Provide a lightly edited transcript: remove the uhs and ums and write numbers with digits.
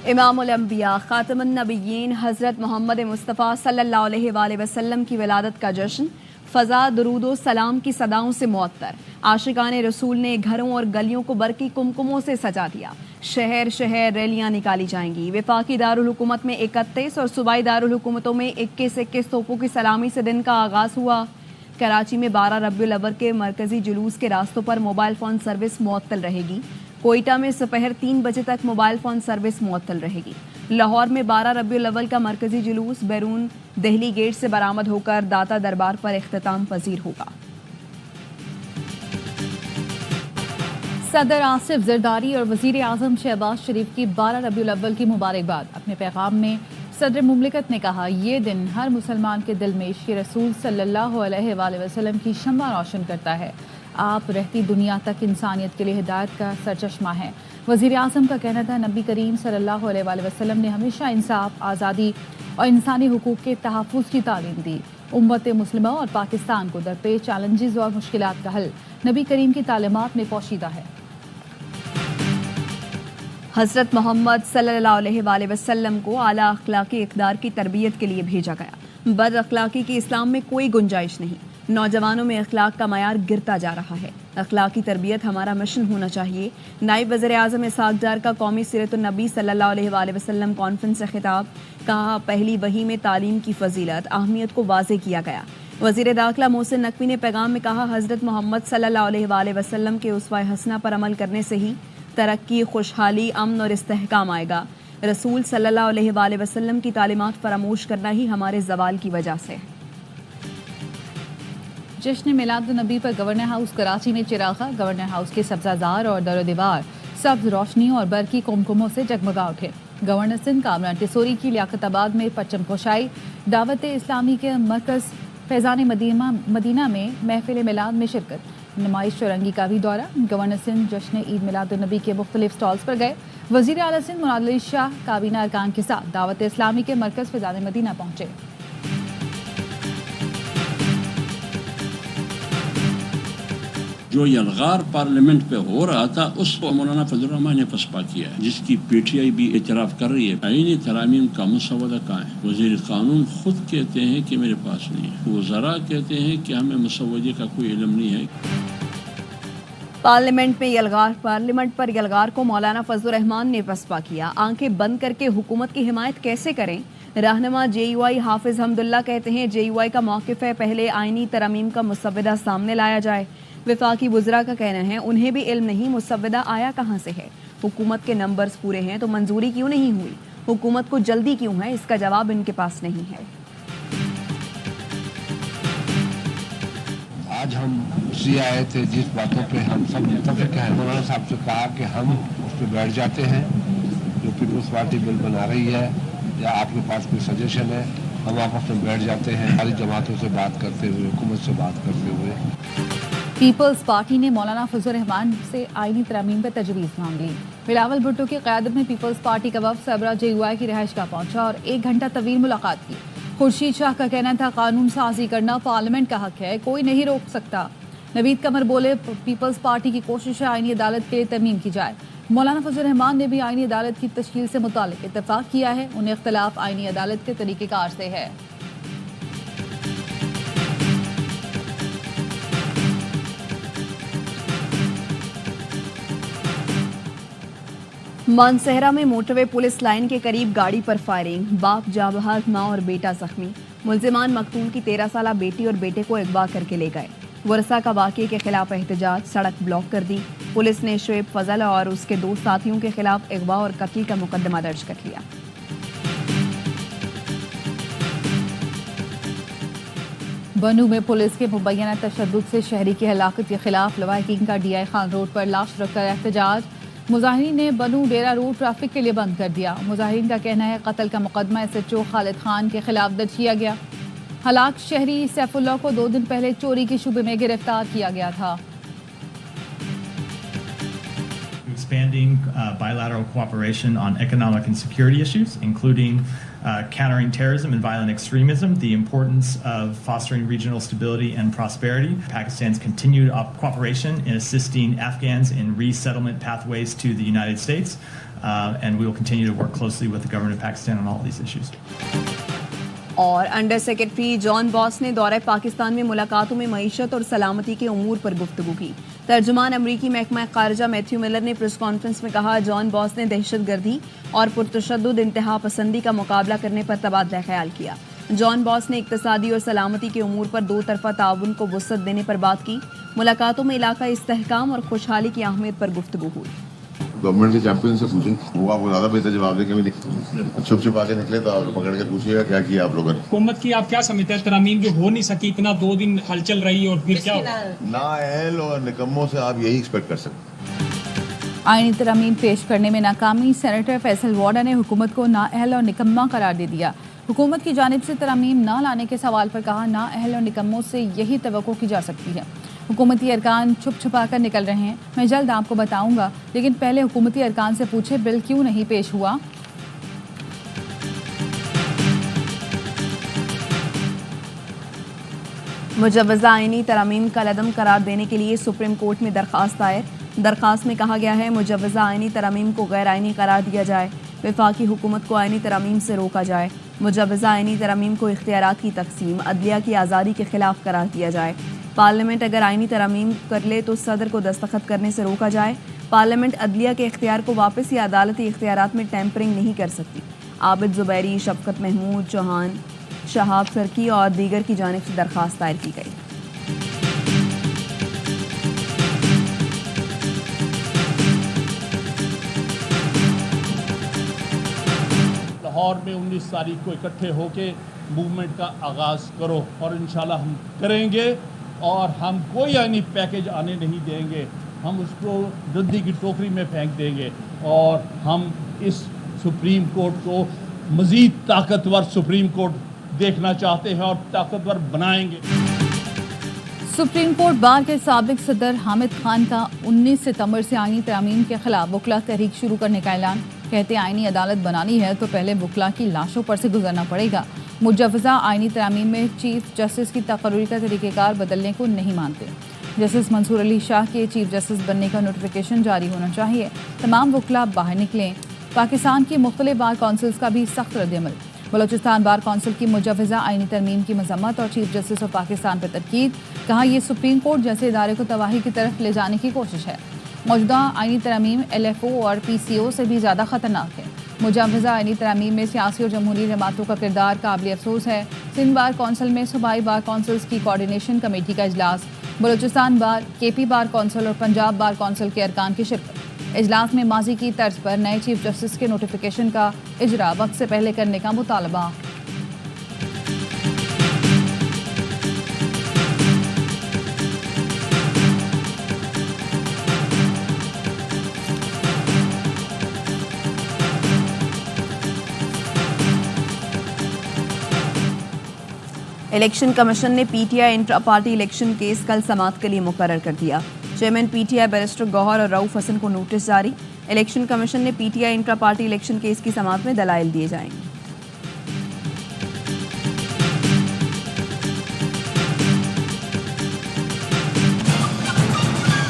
امام الانبیاء خاتم النبیین حضرت محمد مصطفیٰ صلی اللہ علیہ وآلہ وسلم کی ولادت کا جشن فضا درود و سلام کی صداؤں سے معطر. عاشقان رسول نے گھروں اور گلیوں کو برقی کمکموں سے سجا دیا. شہر شہر ریلیاں نکالی جائیں گی. وفاقی دارالحکومت میں 31 اور صوبائی دارالحکومتوں میں 21 توپوں کی سلامی سے دن کا آغاز ہوا. کراچی میں 12 ربیع الاول کے مرکزی جلوس کے راستوں پر موبائل فون سروس معطل رہے گی. کوئٹہ میں سپہر 3 بجے تک موبائل فون سروس معطل رہے گی. لاہور میں 12 ربیع الاول کا مرکزی جلوس بیرون دہلی گیٹ سے برآمد ہو کر داتا دربار پر اختتام پذیر ہوگا. صدر آصف زرداری اور وزیر اعظم شہباز شریف کی 12 ربیع الاول کی مبارکباد. اپنے پیغام میں صدر مملکت نے کہا، یہ دن ہر مسلمان کے دل میں عشق رسول صلی اللہ علیہ وآلہ وسلم کی شمع روشن کرتا ہے. آپ رہتی دنیا تک انسانیت کے لیے ہدایت کا سرچشمہ ہیں. وزیر اعظم کا کہنا تھا، نبی کریم صلی اللہ علیہ وآلہ وسلم نے ہمیشہ انصاف، آزادی اور انسانی حقوق کے تحفظ کی تعلیم دی. امت مسلمہ اور پاکستان کو درپیش چیلنجز اور مشکلات کا حل نبی کریم کی تعلیمات میں پوشیدہ ہے. حضرت محمد صلی اللہ علیہ وآلہ وسلم کو اعلیٰ اخلاقی اقدار کی تربیت کے لیے بھیجا گیا. بد اخلاقی کی اسلام میں کوئی گنجائش نہیں. نوجوانوں میں اخلاق کا معیار گرتا جا رہا ہے. اخلاقی تربیت ہمارا مشن ہونا چاہیے. نائب وزیر اعظم اسحاق ڈار کا قومی سیرت النبی صلی اللہ علیہ وآلہ وسلم کانفرنس سے خطاب. کہا، پہلی وحی میں تعلیم کی فضیلت اہمیت کو واضح کیا گیا. وزیر داخلہ محسن نقوی نے پیغام میں کہا، حضرت محمد صلی اللہ علیہ وآلہ وسلم کے اسوہ حسنہ پر عمل کرنے سے ہی ترقی، خوشحالی، امن اور استحکام آئے گا. رسول صلی اللہ علیہ وآلہ وسلم کی تعلیمات فراموش کرنا ہی ہمارے زوال کی وجہ سے ہے. جشن میلاد النبی پر گورنر ہاؤس کراچی میں چراغاں. گورنر ہاؤس کے سبزہ زار اور در و دیوار سبز روشنیوں اور برقی کمکموں سے جگمگا اٹھے. گورنر سندھ کامران ٹیسوری کی لیاقت آباد میں پرچم کشائی. دعوت اسلامی کے مرکز فیضان مدینہ میں محفل میلاد میں شرکت. نمائش چورنگی کا بھی دورہ. گورنر سندھ جشن عید میلاد النبی کے مختلف سٹالز پر گئے. وزیر اعلیٰ سندھ مراد علی شاہ کابینہ ارکان کے ساتھ دعوت اسلامی کے مرکز فیضان مدینہ پہنچے. جو یلغار پارلیمنٹ پہ ہو رہا تھا اس کو مولانا فضل الرحمان نے پسپا کیا ہے، جس کی پی ٹی آئی بھی اعتراف کر رہی ہے. آئینی ترامیم کا مسودہ کہاں ہے؟ وزیر قانون خود کہتے ہیں کہ میرے پاس نہیں ہے. وزراء کہتے ہیں کہ ہمیں مسودے کا کوئی علم نہیں ہے. پارلیمنٹ پر یلغار کو مولانا فضل الرحمان نے پسپا کیا. آنکھیں بند کر کے حکومت کی حمایت کیسے کریں؟ رہنما جے یو آئی حافظ حمداللہ کہتے ہیں، جے یو آئی کا موقف ہے پہلے آئینی ترامیم کا مسودہ سامنے لایا جائے. وفاقی وزراء کا کہنا ہے انہیں بھی علم نہیں مسودہ آیا کہاں سے ہے. حکومت کے نمبرز پورے ہیں تو منظوری کیوں نہیں ہوئی؟ حکومت کو جلدی کیوں ہے؟ اس کا جواب ان کے پاس نہیں ہے. آج ہم اسی آئے تھے جس باتوں پہ ہم سب متفق ہیں. مولانا صاحب سے کہا کہ ہم اس پہ بیٹھ جاتے ہیں. جو پیپلز پارٹی بل بنا رہی ہے یا آپ کے پاس کوئی سجیشن ہے، ہم آپس میں بیٹھ جاتے ہیں ساری جماعتوں سے بات کرتے ہوئے، حکومت سے بات کرتے ہوئے. پیپلز پارٹی نے مولانا فضل الرحمان سے آئینی ترامیم پر تجویز مانگ لی. بلاول بھٹو کی قیادت میں پیپلز پارٹی کا وفد صبرا جے یو آئی کی رہائش گاہ پہنچا اور 1 گھنٹہ طویل ملاقات کی. خورشید شاہ کا کہنا تھا، قانون سازی کرنا پارلیمنٹ کا حق ہے، کوئی نہیں روک سکتا. نوید قمر بولے، پیپلز پارٹی کی کوشش ہے آئینی عدالت کے لیے ترمیم کی جائے. مولانا فضل الرحمان نے بھی آئینی عدالت کی تشکیل سے متعلق اتفاق کیا ہے. انہیں اختلاف آئینی عدالت کے طریقہ کار سے ہے. مانسہرہ میں موٹر وے پولیس لائن کے قریب گاڑی پر فائرنگ. باپ جاں بحق، ماں اور بیٹا زخمی. ملزمان مقتول کی 13 سالہ بیٹی اور بیٹے کو اغوا کر کے لے گئے. ورثاء کا واقعے کے خلاف احتجاج، سڑک بلاک کر دی. پولیس نے شعیب فضل اور اس کے 2 ساتھیوں کے خلاف اغوا اور قتل کا مقدمہ درج کر لیا. بنو میں پولیس کے مبینہ تشدد سے شہری کی ہلاکت کے خلاف لواحقین کا ڈی آئی خان روڈ پر لاش رکھ کر احتجاج. مظاہرین نے بنو ڈیرہ روڈ ٹریفک کے لیے بند کر دیا. مظاہرین کا کہنا ہے قتل کا مقدمہ ایس ایچ او خالد خان کے خلاف درج کیا گیا. ہلاک شہری سیف اللہ کو 2 دن پہلے چوری کے شبے میں گرفتار کیا گیا تھا. Expanding bilateral cooperation on economic and security issues, including countering terrorism and violent extremism, the importance of fostering regional stability and prosperity, Pakistan's continued cooperation in assisting Afghans in resettlement pathways to the United States, and we will continue to work closely with the government of Pakistan on all these issues. اور under secretary جان باس نے دورہ پاکستان میں ملاقاتوں میں معیشت اور سلامتی کے امور پر گفتگو کی. ترجمان امریکی محکمہ خارجہ میتھیو ملر نے پریس کانفرنس میں کہا جان باس نے دہشت گردی اور پرتشدد انتہا پسندی کا مقابلہ کرنے پر تبادلہ خیال کیا. جان باس نے اقتصادی اور سلامتی کے امور پر دو طرفہ تعاون کو وسعت دینے پر بات کی. ملاقاتوں میں علاقائی استحکام اور خوشحالی کی اہمیت پر گفتگو ہوئی. گورنمنٹ کے چیمپئن سے پوچھیں, وہ آپ کو زیادہ بہتر جواب دے کے چھپ چھپا کے نکلے تو آپ پکڑ کے پوچھیے گا کیا کیا آپ لوگوں نے. حکومت کی آپ کیا سمجھتے ہیں ترامیم جو ہو نہیں سکی, اتنا 2 دن ہلچل رہی اور پھر کیا ہوا؟ نااہل اور نکموں سے آپ یہی ایکسپیکٹ کر سکتے. آئینی ترامیم پیش کرنے میں ناکامی. سینیٹر فیصل واڈا نے حکومت کو نااہل اور نکمہ قرار دے دیا. حکومت کی جانب سے ترامیم نہ لانے کے سوال پر کہا نااہل اور نکموں سے یہی توقع کی جا سکتی ہے. حکومتی ارکان چھپ چھپا کر نکل رہے ہیں, میں جلد آپ کو بتاؤں گا, لیکن پہلے حکومتی ارکان سے پوچھے بل کیوں نہیں پیش ہوا. مجوزہ آئینی ترامیم کا عدم قرار دینے کے لیے سپریم کورٹ میں درخواست دائر. درخواست میں کہا گیا ہے مجوزہ آئینی ترامیم کو غیر آئینی قرار دیا جائے, وفاقی حکومت کو آئینی ترامیم سے روکا جائے. مجوزہ آئینی ترامیم کو اختیارات کی تقسیم, عدلیہ کی آزادی کے خلاف قرار دیا جائے. پارلیمنٹ اگر آئینی ترامیم کر لے تو صدر کو دستخط کرنے سے روکا جائے. پارلیمنٹ عدلیہ کے اختیار کو واپس یا عدالتی اختیارات میں ٹیمپرنگ نہیں کر سکتی. عابد زبیری, شفقت محمود چوہان, شہاب سرکی اور دیگر کی جانب سے درخواست دائر کی گئی. لاہور میں 19 تاریخ کو اکٹھے ہو کے موومنٹ کا آغاز کرو, اور انشاءاللہ ہم کریں گے, اور ہم کوئی آئینی پیکج آنے نہیں دیں گے. ہم اس کو ردی کی ٹوکری میں پھینک دیں گے, اور ہم اس سپریم کورٹ کو مزید طاقتور سپریم کورٹ دیکھنا چاہتے ہیں اور طاقتور بنائیں گے. سپریم کورٹ بار کے سابق صدر حامد خان کا 19 ستمبر سے آئینی ترامیم کے خلاف وکلا تحریک شروع کرنے کا اعلان. کہتے آئینی عدالت بنانی ہے تو پہلے وکلا کی لاشوں پر سے گزرنا پڑے گا. مجوزہ آئینی ترامیم میں چیف جسٹس کی تقرری کا طریقہ کار بدلنے کو نہیں مانتے. جسٹس منصور علی شاہ کے چیف جسٹس بننے کا نوٹیفیکیشن جاری ہونا چاہیے. تمام وکلا باہر نکلیں. پاکستان کی مختلف بار کونسلز کا بھی سخت رد عمل. بلوچستان بار کونسل کی مجوزہ آئینی ترمیم کی مذمت اور چیف جسٹس آف پاکستان پر تنقید. کہا یہ سپریم کورٹ جیسے ادارے کو تباہی کی طرف لے جانے کی کوشش ہے. موجودہ آئینی ترمیم LFO اور PCO سے بھی زیادہ خطرناک ہے. مجوزہ آئینی ترمیم میں سیاسی اور جمہوری جماعتوں کا کردار قابل افسوس ہے. سندھ بار کونسل میں صوبائی بار کونسلز کی کوارڈینیشن کمیٹی کا اجلاس. بلوچستان بار, KP بار کونسل اور پنجاب بار کونسل کے ارکان کی شرکت. اجلاس میں ماضی کی طرز پر نئے چیف جسٹس کے نوٹیفیکیشن کا اجرا وقت سے پہلے کرنے کا مطالبہ. الیکشن کمیشن نے PTI intra party election case کل سماعت کے لیے مقرر کر دیا. چیئرمین PTI بیرسٹر گوہر اور رؤف حسن کو نوٹس جاری. الیکشن کمیشن نے PTI intra party election case کی سماعت میں دلائل دیے جائیں گے.